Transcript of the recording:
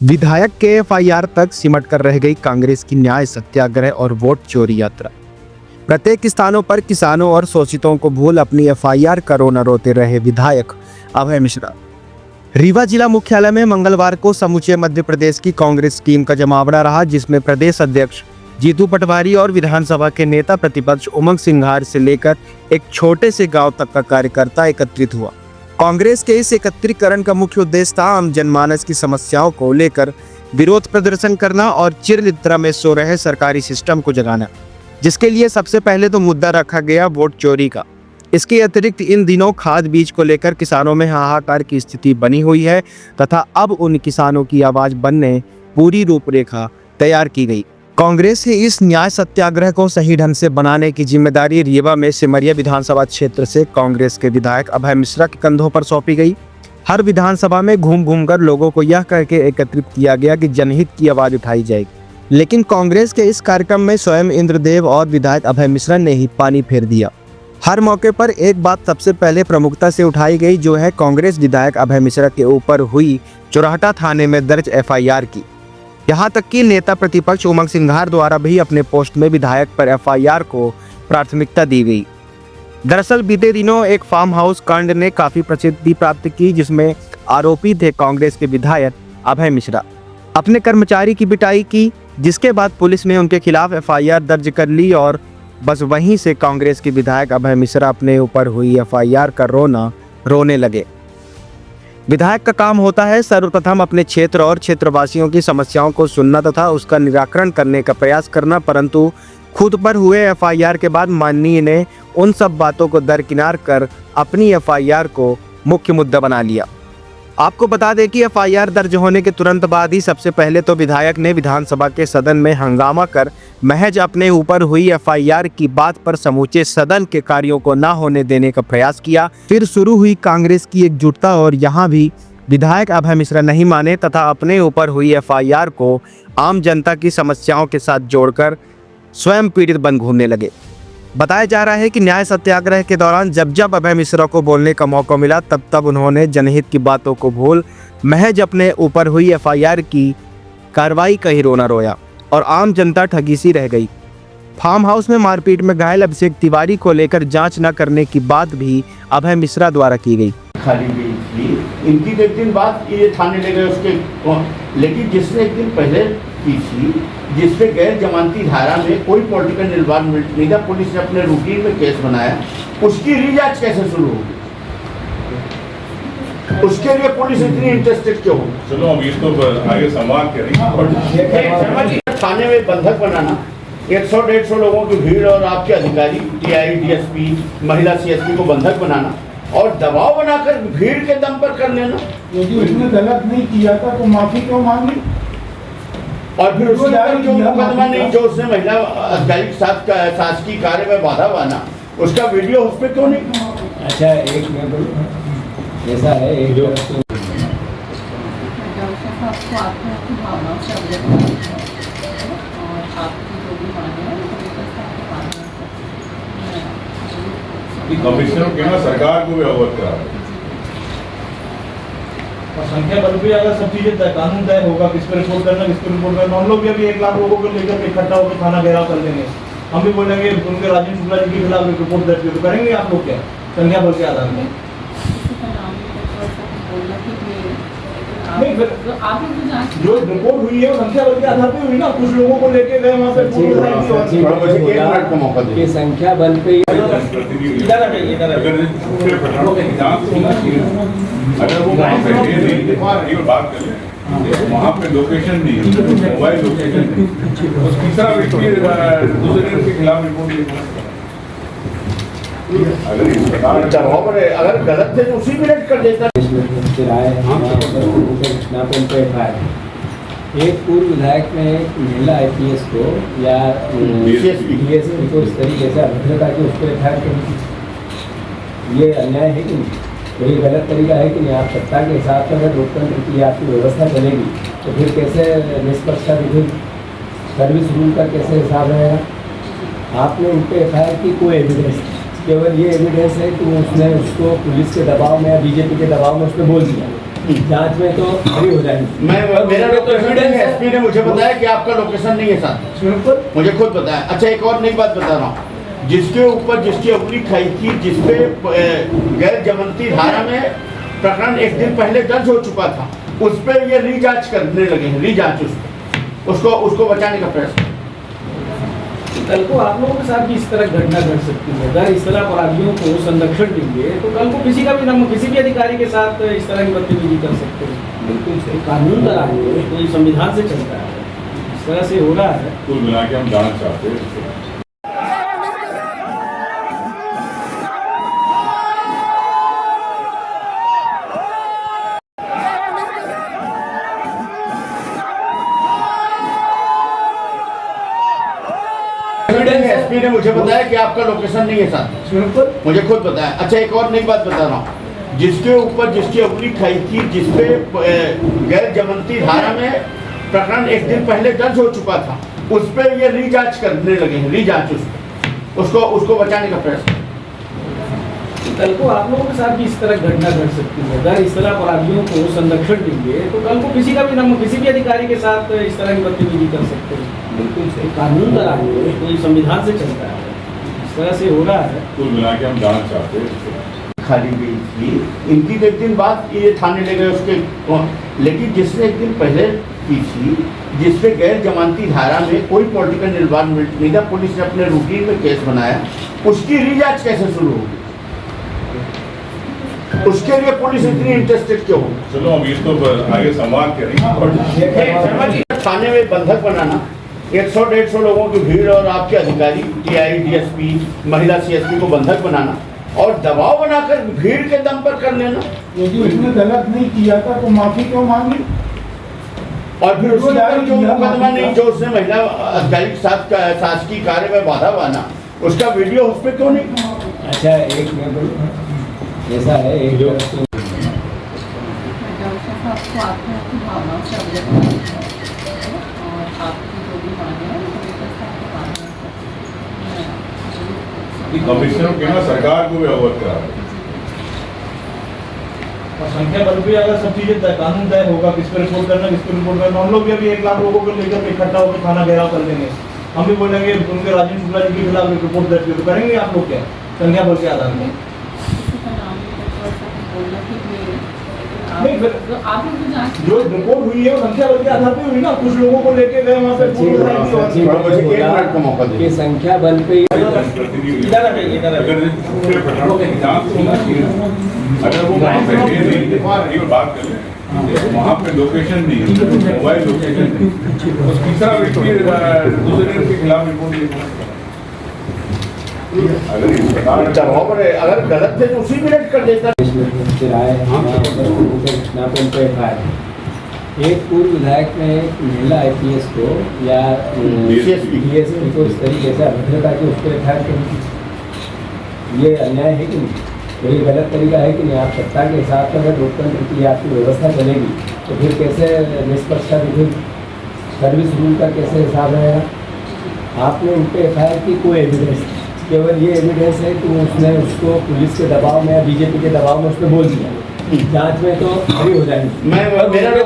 विधायक के एफआईआर तक सिमट कर रह गई कांग्रेस की न्याय सत्याग्रह और वोट चोरी यात्रा। प्रत्येक स्थानों पर किसानों और शोषितों को भूल अपनी एफआईआर का रोना रोते रहे विधायक अभय मिश्रा। रीवा जिला मुख्यालय में मंगलवार को समूचे मध्य प्रदेश की कांग्रेस टीम का जमावड़ा रहा, जिसमें प्रदेश अध्यक्ष जीतू पटवारी और विधानसभा के नेता प्रतिपक्ष उमंग सिंघार से लेकर एक छोटे से गांव तक का कार्यकर्ता एकत्रित हुआ। कांग्रेस के इस एकत्रीकरण का मुख्य उद्देश्य था आम जनमानस की समस्याओं को लेकर विरोध प्रदर्शन करना और चिरनिद्रा में सो रहे सरकारी सिस्टम को जगाना, जिसके लिए सबसे पहले तो मुद्दा रखा गया वोट चोरी का। इसके अतिरिक्त इन दिनों खाद बीज को लेकर किसानों में हाहाकार की स्थिति बनी हुई है तथा अब उन किसानों की आवाज बनने पूरी रूपरेखा तैयार की गई। कांग्रेस के इस न्याय सत्याग्रह को सही ढंग से बनाने की जिम्मेदारी रीवा में सिमरिया विधानसभा क्षेत्र से कांग्रेस के विधायक अभय मिश्रा के कंधों पर सौंपी गई। हर विधानसभा में घूम घूम कर लोगों को यह कहकर एकत्रित किया गया कि जनहित की आवाज उठाई जाएगी, लेकिन कांग्रेस के इस कार्यक्रम में स्वयं इंद्रदेव और विधायक अभय मिश्रा ने ही पानी फेर दिया। हर मौके पर एक बात सबसे पहले प्रमुखता से उठाई गई, जो है कांग्रेस विधायक अभय मिश्रा के ऊपर हुई चोराहटा थाने में दर्ज एफआईआर की। यहाँ तक कि नेता प्रतिपक्ष उमंग सिंघार द्वारा भी अपने पोस्ट में विधायक पर एफआईआर को प्राथमिकता दी गई। दरअसल बीते दिनों एक फार्म हाउस कांड ने काफी प्रसिद्धि प्राप्त की, जिसमें आरोपी थे कांग्रेस के विधायक अभय मिश्रा। अपने कर्मचारी की पिटाई की, जिसके बाद पुलिस ने उनके खिलाफ एफआईआर दर्ज कर ली और बस वहीं से कांग्रेस के विधायक अभय मिश्रा अपने ऊपर हुई एफआईआर का रोना रोने लगे। विधायक का काम होता है सर्वप्रथम अपने क्षेत्र और क्षेत्रवासियों की समस्याओं को सुनना तथा उसका निराकरण करने का प्रयास करना, परंतु खुद पर हुए एफआईआर के बाद माननीय ने उन सब बातों को दरकिनार कर अपनी एफआईआर को मुख्य मुद्दा बना लिया। आपको बता दें कि एफआईआर दर्ज होने के तुरंत बाद ही सबसे पहले तो विधायक ने विधानसभा के सदन में हंगामा कर महज अपने ऊपर हुई एफआईआर की बात पर समूचे सदन के कार्यों को न होने देने का प्रयास किया। फिर शुरू हुई कांग्रेस की एकजुटता और यहाँ भी विधायक अभय मिश्रा नहीं माने तथा अपने ऊपर हुई एफआईआर को आम जनता की समस्याओं के साथ जोड़कर स्वयं पीड़ित बन घूमने लगे। बताया जा रहा है कि न्याय सत्याग्रह के दौरान जब जब अभय मिश्रा को बोलने का मौका मिला तब तब उन्होंने जनहित की बातों को भूल महज अपने ऊपर हुई एफआईआर की कार्रवाई का ही रोना रोया और आम जनता ठगी सी रह गई। फार्म हाउस में मारपीट में घायल अभिषेक तिवारी को लेकर जांच न करने की बात भी अभय मिश्रा द्वारा की गई। खाली थी इनकी तो एक दिन बाद ये थाने ले गए उसके, लेकिन जिसने एक दिन पहले की थी जिसपे गैर जमानती धारा में कोई पॉलिटिकल इन्वॉल्वमेंट नहीं था, पुलिस ने अपने रूटीन में केस बनाया, उसकी रीजांच कैसे शुरू होगी? उसके लिए पुलिस इतनी इंटरेस्टेड क्यों हो? चलो अब इसको आगे संवाद करें। थाने में बंधक बनाना, 100-150 लोगों की भीड़ और आपके अधिकारी टीआई डीएसपी महिला सीएसपी को बंधक बनाना और दबाव बनाकर भीड़ के दम पर कर लेना। यदि उसने गलत नहीं किया था तो माफी क्यों मांगी? और फिर उसके ऊपर जो मुकदमा नहीं, जो उसने महिला अधिकारी के साथ शासकीय कार्य में बाधा बना, उसका वीडियो उस पर क्यों नहीं? अच्छा, एक मैं बोलूं, ऐसा है एक जो कमिश्नर कहना सरकार को भी अवगत करा और संख्या बल भी अगर सब चीजें तय कानून तय होगा किस पर रिपोर्ट करना किस पर रिपोर्ट करना, हम लोग भी अभी 1 लाख लोगों को लेकर इकट्ठा होकर थाना घेराव कर देंगे। हम भी बोलेंगे उनके राजेंद्र शुक्ला जी के खिलाफ रिपोर्ट दर्ज तो करेंगे आप लोग क्या संख्या बल के आधार में? जो रिपोर्ट हुई है वो संख्या बल के आधार पे हुई ना, कुछ लोगों को लेके गए वहाँ पे संख्या बल पे अगर वो वहाँ पे बात करें वहाँ पे लोकेशन नहीं है, मोबाइल लोकेशन नहीं, और तीसरा व्यक्ति दूसरे के खिलाफ रिपोर्ट लिखा। अगर गलत थे तो उसी मिनट कर देता। एक पूर्व विधायक ने महिला आईपीएस को या डीएसपी को इस तरीके से अभद्रता की उस पर एफआईआर करी, ये अन्याय है कि नहीं? तो ये गलत तरीका है कि नहीं? आप सत्ता के हिसाब से अगर लोकतंत्र की आपकी व्यवस्था चलेगी तो फिर कैसे निष्पक्षता विधिक सर्विस रूल का कैसे हिसाब रहेगा? आपने उन पर एफआईआर की कोई एविडेंस, केवल ये एविडेंस है कि उसने उसको पुलिस के दबाव में या बीजेपी के दबाव में उसने बोल दिया, जांच में तो खड़ी हो जाएंगी। मेरा लोकेशन नहीं है, एसपी ने मुझे बताया कि आपका लोकेशन नहीं है साथ, मुझे खुद बताया। अच्छा एक और नई बात बता रहा हूँ, जिसके ऊपर जिसकी उंगली खाई थी, जिसपे गैर जमानती धारा में प्रकरण एक दिन पहले दर्ज हो चुका था, उस पर ये रीजांच करने लगे हैं, रीजांच उसको बचाने का प्रयास। कल को आप लोगों के साथ भी इस तरह घटना घट सकती है। अगर इस तरह अपराधियों को संरक्षण देंगे तो कल को किसी का भी नाम, किसी भी अधिकारी के साथ इस तरह की बदतमीजी कर सकते हैं। बिल्कुल सही, कानून का राज है, तो ये संविधान से चलता है, इस तरह से हो रहा है। कुल मिला के हम जांच चाहते हैं। एसपी ने मुझे बताया कि आपका लोकेशन नहीं है साथ, मुझे खुद बताया। अच्छा एक और नई बात बता रहा हूँ, जिसके ऊपर जिसकी उंगली खाई थी, जिसपे गैर जमानती धारा में प्रकरण एक दिन पहले दर्ज हो चुका था, उस पर ये रीजांच करने लगे हैं, रीजांच उसको बचाने का प्रयास। कल को आप लोगों के साथ भी इस तरह घटना घट सकती है। अगर इस तरह अपराधियों को संरक्षण देंगे तो कल को किसी का भी नाम, किसी भी अधिकारी के साथ इस तरह की बदतमीजी कर सकते हैं। बिल्कुल सही, कानून का राज है, तो ये संविधान से चलता है, इस तरह से हो रहा है। कुल मिला के हम जांच चाहते हैं। खाली गई थी इनकी, तो एक दिन बाद ये थाने ले गए उसके, लेकिन जिसने एक दिन पहले की थी, जिसपे गैर जमानती धारा में कोई पॉलिटिकल इन्वॉल्वमेंट नहीं था, पुलिस ने अपने रूटीन में केस बनाया, उसकी रीजांच कैसे शुरू होगी? उसके लिए पुलिस इतनी इंटरेस्टेड क्यों हो? चलो हम इसको आगे संवाद करेंगे। थाने में बंधक बनाना, 100-150 लोगों की भीड़ और आपके अधिकारी टीआई, डीएसपी, महिला सीएसपी को बंधक बनाना और दबाव बनाकर भीड़ के दम पर कर लेना। यदि उसने गलत नहीं किया था तो माफी क्यों मांगी? और फिर उसके ऊपर जो मुकदमा नहीं, जो उसने महिला अधिकारी के साथ शासकीय कार्य में बाधा बना, उसका वीडियो उस पर क्यों नहीं? अच्छा एक ऐसा है, एक जो आपको आपकी भावनाओं से अवगत कराना है और आपकी जो भी मांगे हैं कमिश्नर कहना सरकार को भी अवगत करा रहे हैं। और संख्या बल भी अगर सब चीजें कानून तय होगा, किस पर रिपोर्ट करना, किस पर रिपोर्ट करना, हम लोग भी अभी 1 लाख लोगों को लेकर इकट्ठा होकर थाना घेराव कर देंगे। हम भी बोलेंगे उनके राजेंद्र शुक्ला जी के खिलाफ एक रिपोर्ट दर्ज तो करेंगे आप लोग क्या संख्या बल के आधार पर? नहीं, आप लोग तो जांच जो रिपोर्ट हुई है वो संख्या बल के आधार पर हुई ना। कुछ लोगों को लेके गए वहाँ पे सचिव मुझे 1 मिनट का मौका दे। की संख्या बल पे अगर वो वहाँ पे है नहीं, एक बात कर लें, वहाँ पे लोकेशन नहीं है, मोबाइल लोकेशन नहीं, उस तीसरा व्यक्ति दूसरे के खिलाफ रिपोर्ट लिखा। अगर इस प्रकार दबाव पर अगर गलत थे तो उसी मिनट कर देता। एक पूर्व विधायक ने एक महिला आईपीएस को या डीएसपी को इस तरीके से अभद्रता की उस पर एफआईआर करी, ये अन्याय है कि नहीं? तो ये गलत तरीका है कि नहीं? आप सत्ता के हिसाब से अगर लोकतंत्र की आपकी व्यवस्था चलेगी तो फिर कैसे निष्पक्षता की, फिर सर्विस रूल का कैसे हिसाब रहेगा? आपने उन पर एफआईआर की कोई एविडेंस, केवल ये एविडेंस है कि उसने उसको पुलिस के दबाव में या बीजेपी के दबाव में उसने बोल दिया। जांच में तो खड़ी हो जाएंगी। मेरा